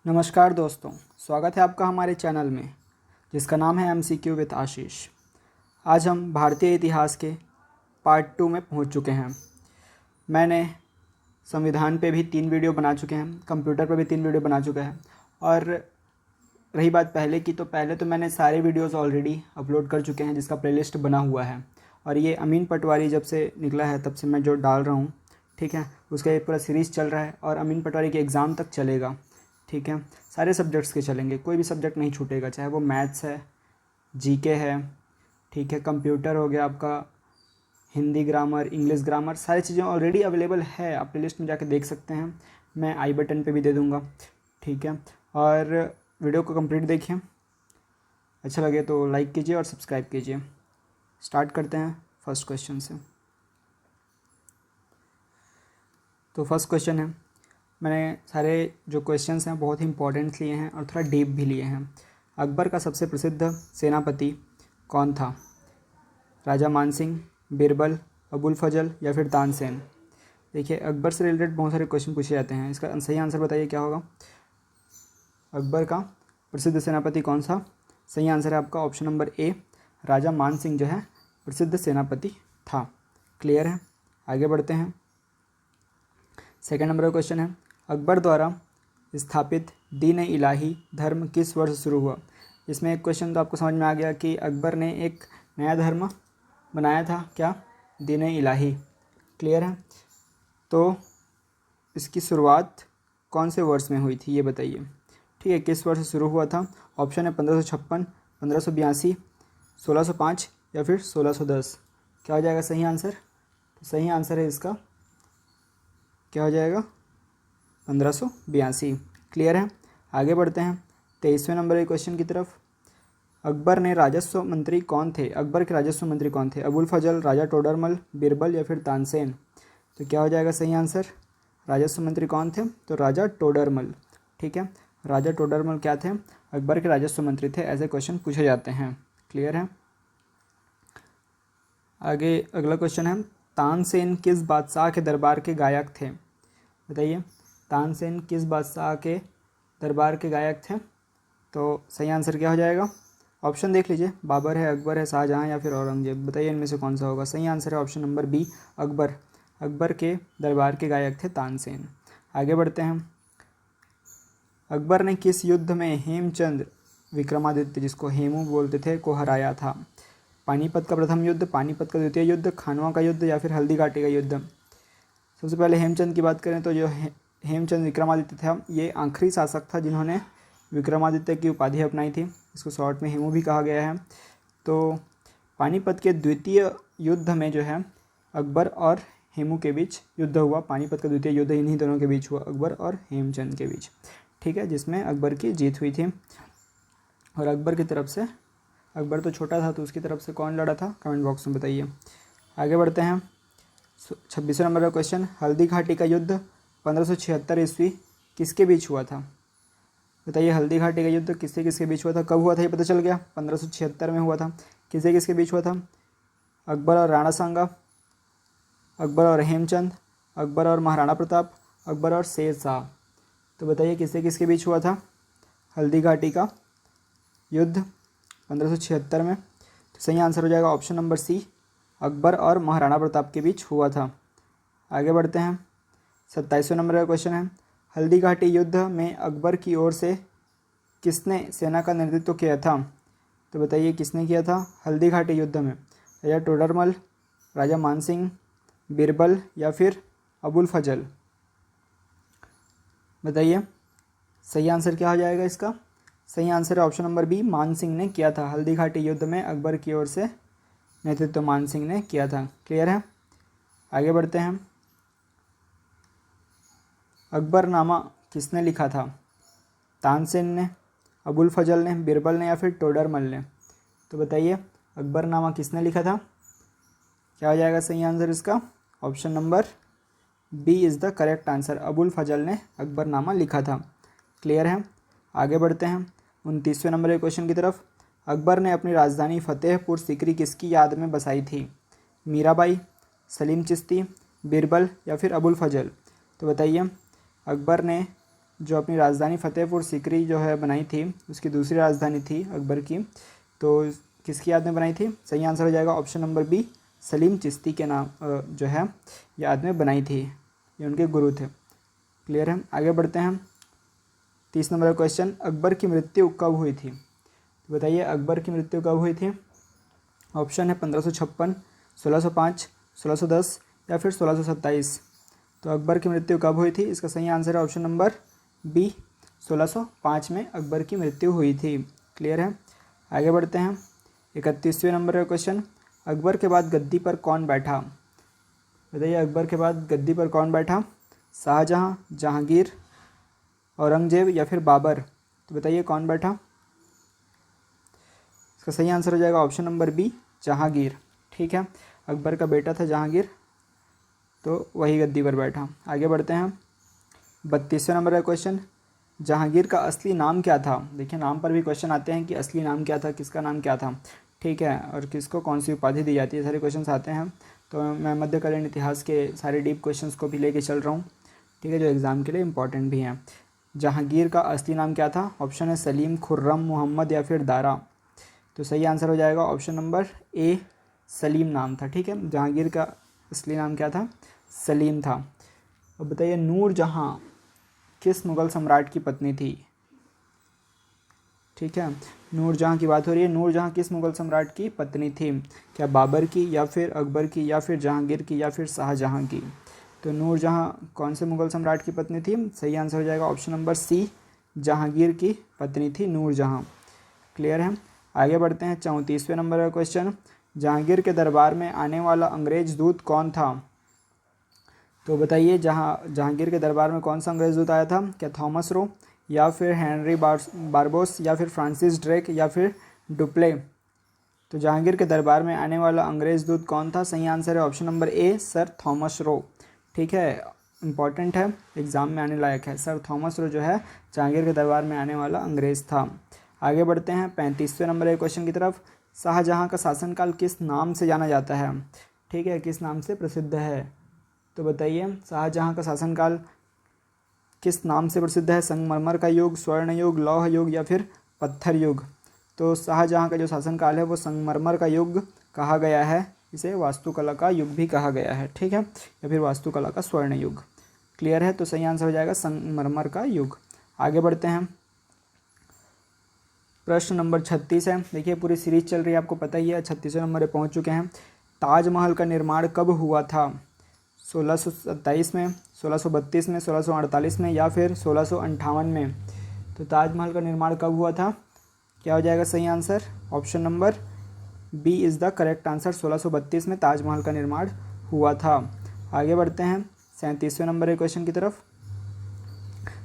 नमस्कार दोस्तों, स्वागत है आपका हमारे चैनल में जिसका नाम है MCQ विद आशीष। आज हम भारतीय इतिहास के पार्ट 2 में पहुंच चुके हैं। मैंने संविधान पे भी 3 वीडियो बना चुके हैं, कंप्यूटर पे भी 3 वीडियो बना चुका है। और रही बात पहले की, तो पहले तो मैंने सारे वीडियोस ऑलरेडी अपलोड कर चुके हैं जिसका प्लेलिस्ट बना हुआ है। और ये अमीन पटवारी जब से निकला है तब से मैं जो डाल रहा हूँ, ठीक है, उसका एक पूरा सीरीज़ चल रहा है और अमीन पटवारी के एग्ज़ाम तक चलेगा। ठीक है, सारे सब्जेक्ट्स के चलेंगे, कोई भी सब्जेक्ट नहीं छूटेगा, चाहे वो मैथ्स है, जीके है, ठीक है, कंप्यूटर हो गया आपका, हिंदी ग्रामर, इंग्लिश ग्रामर, सारी चीज़ें ऑलरेडी अवेलेबल है। आप प्लेलिस्ट में जाके देख सकते हैं, मैं आई बटन पे भी दे दूँगा। ठीक है, और वीडियो को कंप्लीट देखिए, अच्छा लगे तो लाइक कीजिए और सब्सक्राइब कीजिए। स्टार्ट करते हैं फर्स्ट क्वेश्चन से। तो फर्स्ट क्वेश्चन है, मैंने सारे जो क्वेश्चंस हैं बहुत ही इंपॉर्टेंट लिए हैं और थोड़ा डीप भी लिए हैं। अकबर का सबसे प्रसिद्ध सेनापति कौन था? राजा मानसिंह, बीरबल, अबुल फजल या फिर तानसेन? देखिए, अकबर से रिलेटेड बहुत सारे क्वेश्चन पूछे जाते हैं, इसका सही आंसर बताइए क्या होगा। अकबर का प्रसिद्ध सेनापति कौन सा? सही आंसर है आपका ऑप्शन नंबर ए, राजा मानसिंह जो है प्रसिद्ध सेनापति था। क्लियर है, आगे बढ़ते हैं। सेकेंड नंबर का क्वेश्चन है, अकबर द्वारा स्थापित दीन इलाही धर्म किस वर्ष शुरू हुआ? इसमें एक क्वेश्चन तो आपको समझ में आ गया कि अकबर ने एक नया धर्म बनाया था, क्या? दीन इलाही। क्लियर है, तो इसकी शुरुआत कौन से वर्ष में हुई थी ये बताइए। ठीक है, किस वर्ष शुरू हुआ था? ऑप्शन है 1556, 1582, 1605 या फिर 1610। क्या हो जाएगा सही आंसर? तो सही आंसर है इसका, क्या हो जाएगा? 1582। क्लियर है, आगे बढ़ते हैं 23वें नंबर के क्वेश्चन की तरफ। अकबर ने राजस्व मंत्री कौन थे? अकबर के राजस्व मंत्री कौन थे? अबुल फजल, राजा टोडरमल, बीरबल या फिर तानसेन? तो क्या हो जाएगा सही आंसर? राजस्व मंत्री कौन थे? तो राजा टोडरमल। ठीक है, राजा टोडरमल क्या थे? अकबर के राजस्व मंत्री थे। ऐसे क्वेश्चन पूछे जाते हैं। क्लियर है, आगे अगला क्वेश्चन है, तानसेन किस बादशाह के दरबार के गायक थे? बताइए, तानसेन किस बादशाह के दरबार के गायक थे? तो सही आंसर क्या हो जाएगा? ऑप्शन देख लीजिए, बाबर है, अकबर है, शाहजहां या फिर औरंगजेब। बताइए इनमें से कौन सा होगा। सही आंसर है option number B, Akbar. Akbar के दरबार के गायक थे तानसेन। आगे बढ़ते हैं, अकबर ने किस युद्ध में हेमचंद विक्रमादित्य, जिसको हेमू बोलते थे, को हराया था? पानीपत का प्रथम युद्ध, पानीपत का द्वितीय युद्ध, खानवा का युद्ध या फिर हल्दी घाटी का युद्ध? सबसे पहले हेमचंद की बात करें तो जो हेमचंद विक्रमादित्य था, ये आखिरी शासक था जिन्होंने विक्रमादित्य की उपाधि अपनाई थी। इसको शॉर्ट में हेमू भी कहा गया है। तो पानीपत के द्वितीय युद्ध में जो है अकबर और हेमू के बीच युद्ध हुआ। पानीपत का द्वितीय युद्ध इन्हीं दोनों के बीच हुआ, अकबर और हेमचंद के बीच। ठीक है, जिसमें अकबर की जीत हुई थी। और अकबर की तरफ से, अकबर तो छोटा था तो उसकी तरफ से कौन लड़ा था, कमेंट बॉक्स में बताइए। आगे बढ़ते हैं 26वें नंबर का क्वेश्चन, हल्दी घाटी का युद्ध 1576 ईस्वी किसके बीच हुआ था? बताइए, हल्दी घाटी का युद्ध किससे किसके बीच हुआ था? कब हुआ था ये पता चल गया, 1576 में हुआ था। किससे किसके बीच हुआ था? अकबर और राणा सांगा, अकबर और हेमचंद, अकबर और महाराणा प्रताप, अकबर और शेर शाह। तो बताइए किससे किसके बीच हुआ था हल्दी घाटी का युद्ध 1576 में? तो सही आंसर हो जाएगा ऑप्शन नंबर सी, अकबर और महाराणा प्रताप के बीच हुआ था। आगे बढ़ते हैं 27वें नंबर का क्वेश्चन है, हल्दी घाटी युद्ध में अकबर की ओर से किसने सेना का नेतृत्व किया था? तो बताइए किसने किया था हल्दी घाटी युद्ध में? राजा टोडरमल, राजा मानसिंह, बीरबल या फिर अबुल फजल? बताइए सही आंसर क्या हो जाएगा इसका? सही आंसर है ऑप्शन नंबर बी, मानसिंह ने किया था। हल्दी घाटी युद्ध में अकबर की ओर से नेतृत्व मानसिंह ने किया था। क्लियर है, आगे बढ़ते हैं, अकबरनामा किसने लिखा था? तानसेन ने, अबुल फजल ने, बीरबल ने या फिर टोडरमल ने? तो बताइए अकबरनामा किसने लिखा था? क्या हो जाएगा सही आंसर इसका? Option number B is the correct answer, Abul Fazal ने अकबरनामा लिखा था। क्लियर है, आगे बढ़ते हैं 29वें नंबर के क्वेश्चन की तरफ। अकबर ने अपनी राजधानी फतेहपुर सीकरी किसकी याद में बसाई थी? मीराबाई, सलीम चिश्ती, बीरबल या फिर अबुल फजल? तो बताइए अकबर ने जो अपनी राजधानी फतेहपुर सीकरी जो है बनाई थी, उसकी दूसरी राजधानी थी अकबर की, तो किसकी याद में बनाई थी? सही आंसर हो जाएगा option number B, Salim Chishti के नाम जो है याद में बनाई थी, ये उनके गुरु थे। क्लियर है? आगे बढ़ते हैं। 30 नंबर का क्वेश्चन, अकबर की मृत्यु कब हुई थी? तो बताइए अकबर की मृत्यु कब हुई थी? ऑप्शन है 1556, 1605, 1610 या फिर 1627। तो अकबर की मृत्यु कब हुई थी? इसका सही आंसर है ऑप्शन नंबर बी, 1605 में अकबर की मृत्यु हुई थी। क्लियर है? आगे बढ़ते हैं। 31वें नंबर का क्वेश्चन, अकबर के बाद गद्दी पर कौन बैठा? बताइए अकबर के बाद गद्दी पर कौन बैठा? शाहजहां, जहांगीर, औरंगजेब या फिर बाबर? तो बताइए कौन बैठा? इसका सही आंसर हो जाएगा ऑप्शन नंबर बी, जहांगीर। ठीक है, अकबर का बेटा था जहांगीर, तो वही गद्दी पर बैठा। आगे बढ़ते हैं। 32वें नंबर का क्वेश्चन, जहांगीर का असली नाम क्या था? देखिए नाम पर भी क्वेश्चन आते हैं कि असली नाम क्या था, किसका नाम क्या था। ठीक है, और किसको कौन सी उपाधि दी जाती है, सारे क्वेश्चन आते हैं। तो मैं मध्यकालीन इतिहास के सारे डीप क्वेश्चंस को भी लेके चल रहा हूँ, ठीक है, जो एग्ज़ाम के लिए इंपॉर्टेंट भी हैं। जहांगीर का असली नाम क्या था? ऑप्शन है सलीम, खुर्रम, मोहम्मद या फिर दारा। तो सही आंसर हो जाएगा ऑप्शन नंबर ए, सलीम नाम था। ठीक है, जहांगीर का असली नाम क्या था? सलीम था। अब बताइए नूरजहां किस मुग़ल सम्राट की पत्नी थी? ठीक है, नूरजहां की बात हो रही है। नूरजहां किस मुग़ल सम्राट की पत्नी थी? क्या बाबर की या फिर अकबर की या फिर जहांगीर की या फिर शाहजहां की? तो नूरजहां कौन से मुग़ल सम्राट की पत्नी थी? सही आंसर हो जाएगा ऑप्शन नंबर सी, जहांगीर की पत्नी थी नूरजहां। क्लियर है? आगे बढ़ते हैं। 34वें नंबर का क्वेश्चन, जहांगीर के दरबार में आने वाला अंग्रेज दूत कौन था? तो बताइए जहांगीर के दरबार में कौन सा अंग्रेज दूत आया था? क्या थॉमस रो या फिर हेनरी बारबोस या फिर फ्रांसिस ड्रेक या फिर डुप्ले? तो जहांगीर के दरबार में आने वाला अंग्रेज दूत कौन था? सही आंसर है option number A, sir Thomas Roe. ठीक है, इंपॉर्टेंट है, एग्जाम में आने लायक है। सर थॉमस रो जो है जहांगीर के दरबार में आने वाला अंग्रेज था। आगे बढ़ते हैं 35वें नंबर के क्वेश्चन की तरफ। शाहजहां का शासनकाल किस नाम से जाना जाता है? ठीक है, किस नाम से प्रसिद्ध है? तो बताइए शाहजहां का शासनकाल किस नाम से प्रसिद्ध है? संगमरमर का युग, स्वर्ण युग, लौह युग या फिर पत्थर युग? तो शाहजहां का जो शासनकाल है वो संगमरमर का युग कहा गया है, इसे वास्तुकला का युग भी कहा गया है। ठीक है, या फिर वास्तुकला का स्वर्ण युग। क्लियर है? तो सही आंसर हो जाएगा संगमरमर का युग। आगे बढ़ते हैं। प्रश्न नंबर 36 है। देखिए पूरी सीरीज चल रही है, आपको पता ही है, 36वें नंबर पे पहुंच चुके हैं। ताजमहल का निर्माण कब हुआ था? 1627 में, 1632 में, 1648 में या फिर 1658 में? तो ताजमहल का निर्माण कब हुआ था? क्या हो जाएगा सही answer? Option number B is the correct answer. 1632 में ताजमहल का निर्माण हुआ था। आगे बढ़ते हैं 37वें नंबर के क्वेश्चन की तरफ।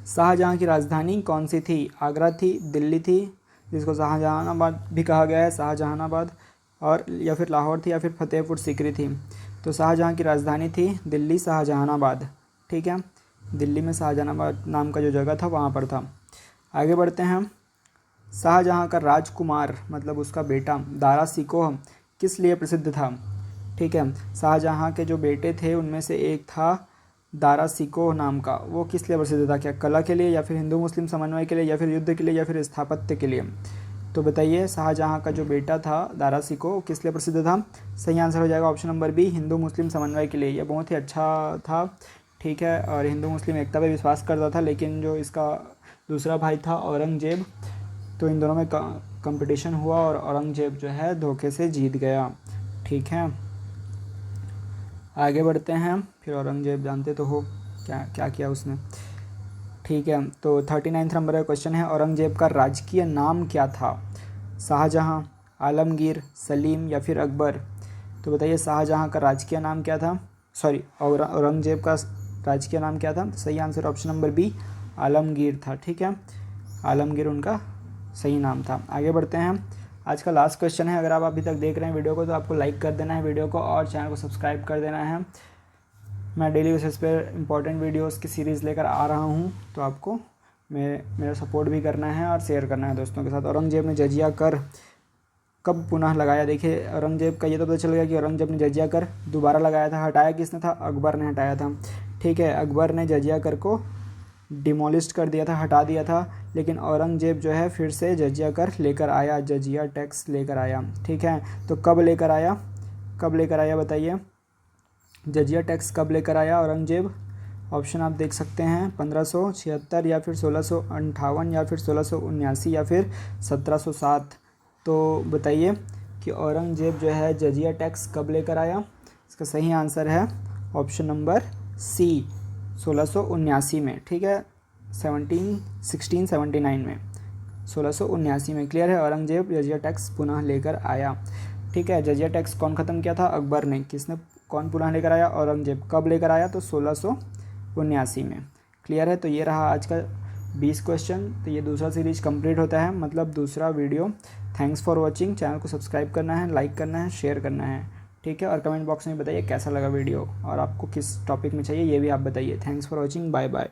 शाहजहां की राजधानी कौन सी थी? आगरा थी, दिल्ली थी, जिसको शाहजहानाबाद भी कहा गया है, शाहजहानाबाद, और या फिर लाहौर थी या फिर फतेहपुर सीकरी थी? तो शाहजहां की राजधानी थी दिल्ली, शाहजहानाबाद। ठीक है, दिल्ली में शाहजहानाबाद नाम का जो जगह था वहाँ पर था। आगे बढ़ते हैं। शाहजहां का राजकुमार मतलब उसका बेटा दारा सिकोह किस लिए प्रसिद्ध था? ठीक है, शाहजहां के जो बेटे थे उनमें से एक था दारा सिकोह नाम का, वो किस लिए प्रसिद्ध था? क्या कला के लिए या फिर हिंदू मुस्लिम समन्वय के लिए या फिर युद्ध के लिए या फिर स्थापत्य के लिए? तो बताइए शाहजहां का जो बेटा था दारा सिकोह किस लिए प्रसिद्ध था? सही आंसर हो जाएगा ऑप्शन नंबर बी, हिंदू मुस्लिम समन्वय के लिए। यह बहुत ही अच्छा था। ठीक है, और हिंदू मुस्लिम एकता पर विश्वास करता था, लेकिन जो इसका दूसरा भाई था औरंगजेब, तो इन दोनों में कंपटीशन हुआ और औरंगजेब जो है धोखे से जीत गया। ठीक है, आगे बढ़ते हैं। फिर औरंगजेब जानते तो हो क्या क्या किया उसने। ठीक है, तो 39 नंबर का क्वेश्चन है, औरंगजेब का राजकीय नाम क्या था? शाहजहां, आलमगीर, सलीम या फिर अकबर? तो बताइए शाहजहां का राजकीय नाम क्या था? सॉरी, औरंगजेब का राजकीय नाम क्या था? सही answer option number B, Alamgir था। ठीक है, आलमगीर उनका सही नाम था। आगे बढ़ते हैं। आज का लास्ट क्वेश्चन है। अगर आप अभी तक देख रहे हैं वीडियो को तो आपको लाइक कर देना है वीडियो को और चैनल को सब्सक्राइब कर देना है। मैं डेली बेसिस पे इंपॉर्टेंट वीडियोस की सीरीज़ लेकर आ रहा हूँ, तो आपको मेरा सपोर्ट भी करना है और शेयर करना है दोस्तों के साथ। औरंगजेब ने जजिया कर कब पुनः लगाया? देखिए औरंगजेब का ये तो पता चल गया कि औरंगजेब ने जजिया कर दोबारा लगाया था। हटाया किसने था? अकबर ने हटाया था। ठीक है, अकबर ने जजिया कर को डिमोलिश कर दिया था, हटा दिया था, लेकिन औरंगजेब जो है फिर से जजिया कर लेकर आया, जजिया टैक्स लेकर आया। ठीक है, तो कब लेकर आया, कब लेकर आया बताइए, जजिया टैक्स कब लेकर आया औरंगजेब? ऑप्शन आप देख सकते हैं 1576 या फिर 1658 या फिर 1679 या फिर 1707। तो बताइए कि औरंगजेब जो है जजिया टैक्स कब लेकर आया? इसका सही आंसर है ऑप्शन नंबर सी, 1679 में। ठीक है, 1679 में, 1679 में। क्लियर है, औरंगजेब जजिया टैक्स पुनः लेकर आया। ठीक है, जजिया टैक्स कौन ख़त्म किया था? अकबर ने। किसने, कौन पुनः लेकर आया? औरंगजेब। कब लेकर आया? तो 1679 में। क्लियर है, तो ये रहा आज का 20 क्वेश्चन। तो ये दूसरा सीरीज कंप्लीट होता है, मतलब दूसरा video. Thanks for watching. Channel को सब्सक्राइब करना है, लाइक करना है, शेयर करना है। ठीक है, और कमेंट बॉक्स में बताइए कैसा लगा वीडियो और आपको किस टॉपिक में चाहिए ये भी आप बताइए। Thanks for watching, bye bye.